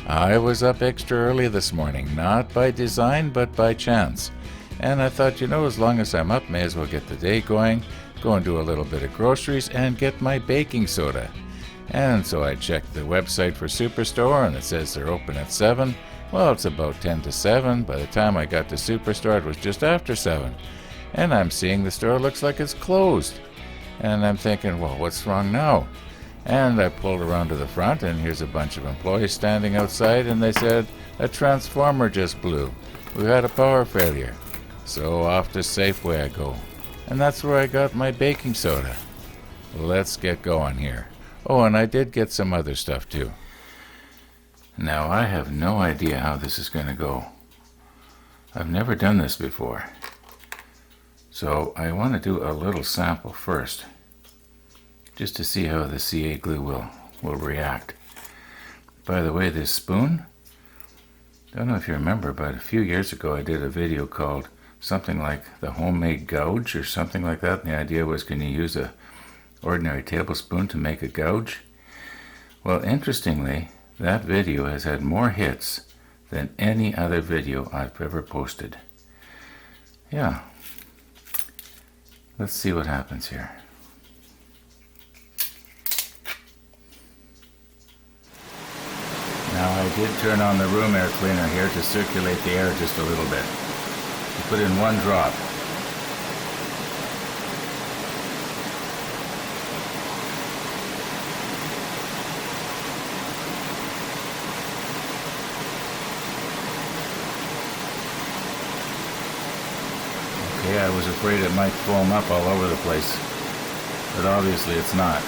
I was up extra early this morning, not by design, but by chance. And I thought, as long as I'm up, may as well get the day going, go and do a little bit of groceries, and get my baking soda. And so I checked the website for Superstore, and it says they're open at 7. Well, it's about 10 to 7. By the time I got to Superstore, it was just after 7. And I'm seeing the store looks like it's closed. And I'm thinking, well, what's wrong now? And I pulled around to the front, and here's a bunch of employees standing outside, and they said, a transformer just blew. We had a power failure. So off to Safeway I go. And that's where I got my baking soda. Let's get going here. Oh, and I did get some other stuff too. Now, I have no idea how this is going to go. I've never done this before. So I want to do a little sample first, just to see how the CA glue will react. By the way, this spoon, don't know if you remember, but a few years ago I did a video called something like the homemade gouge or something like that. And the idea was, can you use a ordinary tablespoon to make a gouge? Well, interestingly, that video has had more hits than any other video I've ever posted. Yeah. Let's see what happens here. Now, I did turn on the room air cleaner here to circulate the air just a little bit. I put in 1 drop. Okay, I was afraid it might foam up all over the place, but obviously it's not.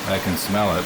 I can smell it.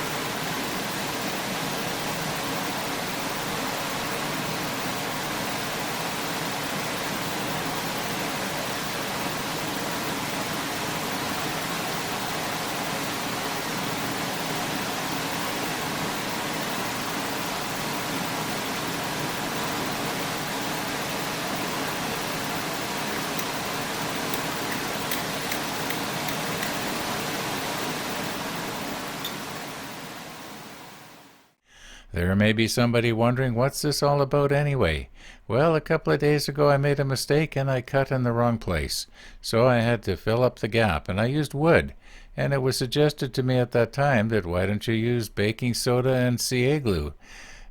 There may be somebody wondering, what's this all about anyway? Well, a couple of days ago I made a mistake and I cut in the wrong place. So I had to fill up the gap, and I used wood. And it was suggested to me at that time that why don't you use baking soda and CA glue?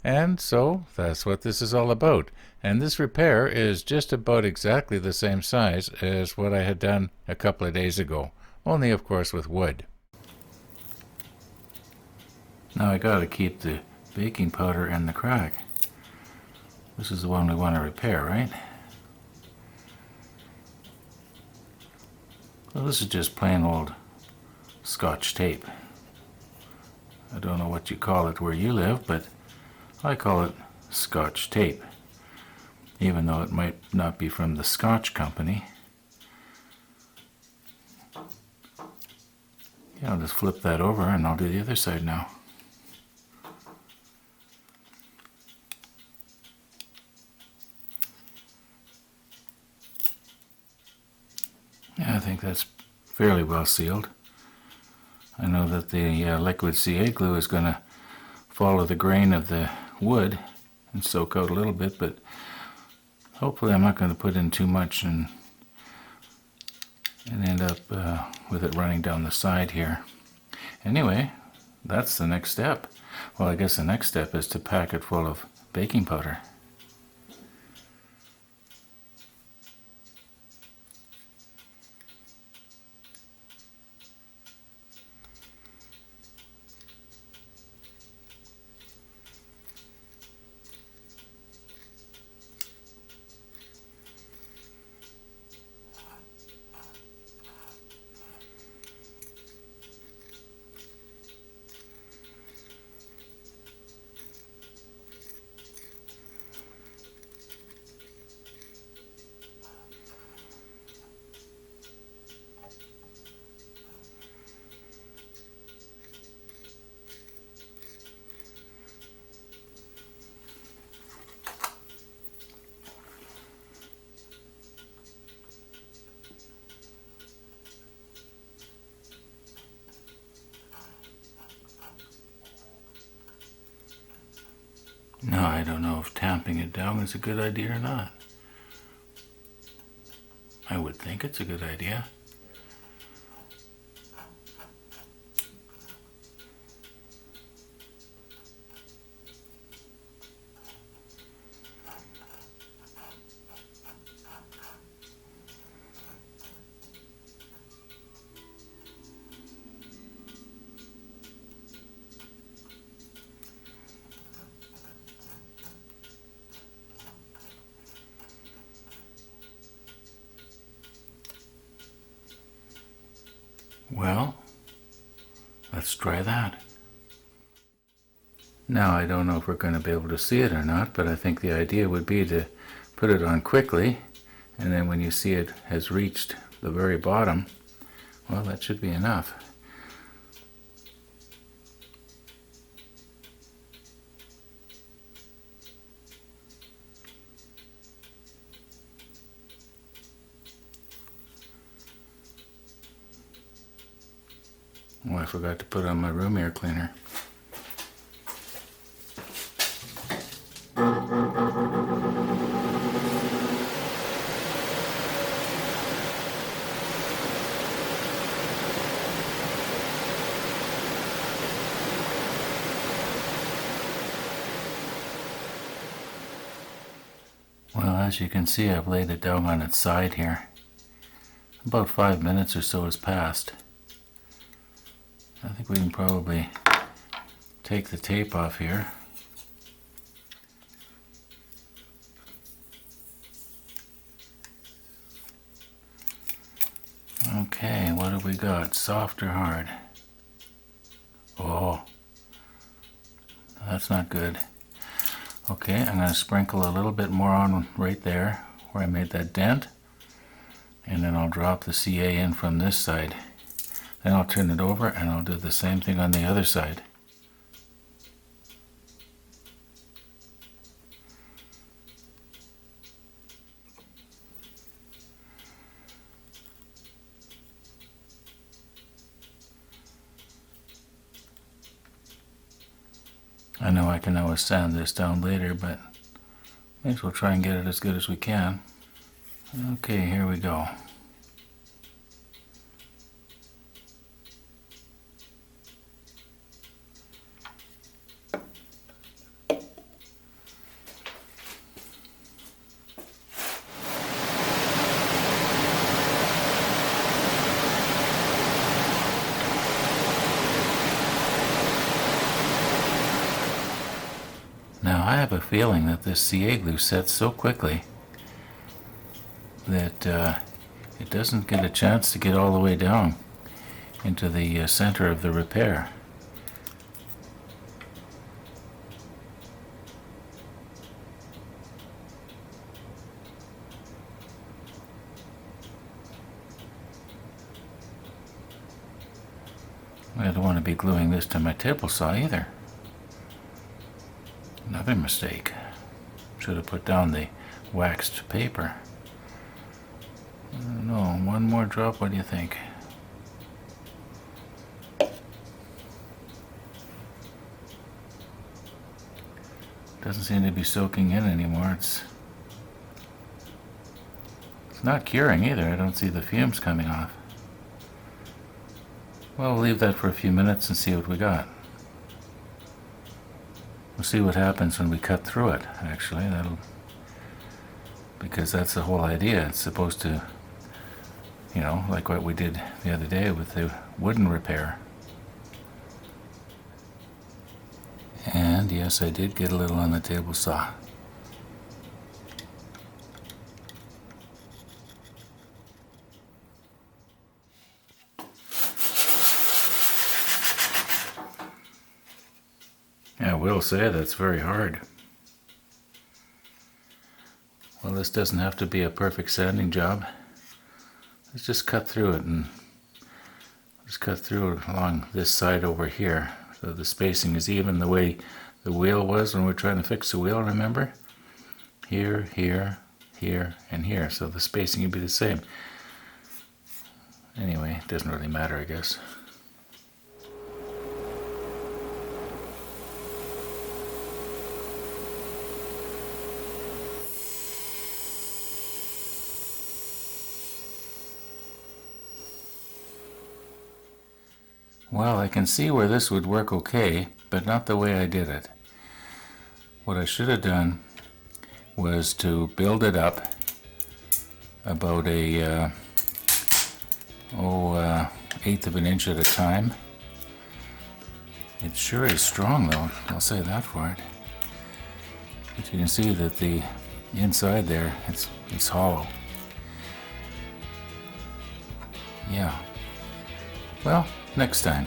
And so that's what this is all about. And this repair is just about exactly the same size as what I had done a couple of days ago, only of course with wood. Now I gotta keep the baking powder in the crack. This is the one we want to repair, right? Well, this is just plain old Scotch tape. I don't know what you call it where you live, but I call it Scotch tape, even though it might not be from the Scotch company. Yeah, I'll just flip that over and I'll do the other side now. Yeah, I think that's fairly well sealed. I know that the liquid CA glue is going to follow the grain of the wood and soak out a little bit, but hopefully I'm not going to put in too much and end up with it running down the side here. Anyway, that's the next step. Well, I guess the next step is to pack it full of baking powder. Now I don't know if tamping it down is a good idea or not. I would think it's a good idea. Well, let's try that. Now I don't know if we're going to be able to see it or not, but I think the idea would be to put it on quickly, and then when you see it has reached the very bottom, well, that should be enough. Oh, I forgot to put on my room air cleaner. Well, as you can see, I've laid it down on its side here. About 5 minutes or so has passed. I think we can probably take the tape off here. Okay, what have we got? Soft or hard? Oh, that's not good. Okay, I'm going to sprinkle a little bit more on right there where I made that dent. And then I'll drop the CA in from this side. Then I'll turn it over and I'll do the same thing on the other side. I know I can always sand this down later, but may as well try and get it as good as we can. Okay, here we go. Now I have a feeling that this CA glue sets so quickly that it doesn't get a chance to get all the way down into the center of the repair. I don't want to be gluing this to my table saw either. Another mistake. Should have put down the waxed paper. I don't know, one more drop, what do you think? Doesn't seem to be soaking in anymore. It's not curing either. I don't see the fumes coming off. Well, we'll leave that for a few minutes and see what we got. We'll see what happens when we cut through it, actually. Because that's the whole idea. It's supposed to, you know, like what we did the other day with the wooden repair. And yes, I did get a little on the table saw. I will say that's very hard. Well, this doesn't have to be a perfect sanding job. Let's just cut through it and just cut through it along this side over here. So the spacing is even the way the wheel was when we were trying to fix the wheel, remember? Here, here, here, and here. So the spacing would be the same. Anyway, it doesn't really matter, I guess. Well, I can see where this would work okay, but not the way I did it. What I should have done was to build it up about a eighth of an inch at a time. It sure is strong though, I'll say that for it. But you can see that the inside there, it's hollow. Yeah. Well, next time.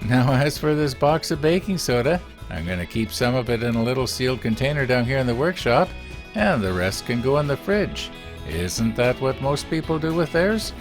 Now as for this box of baking soda, I'm going to keep some of it in a little sealed container down here in the workshop, and the rest can go in the fridge. Isn't that what most people do with theirs?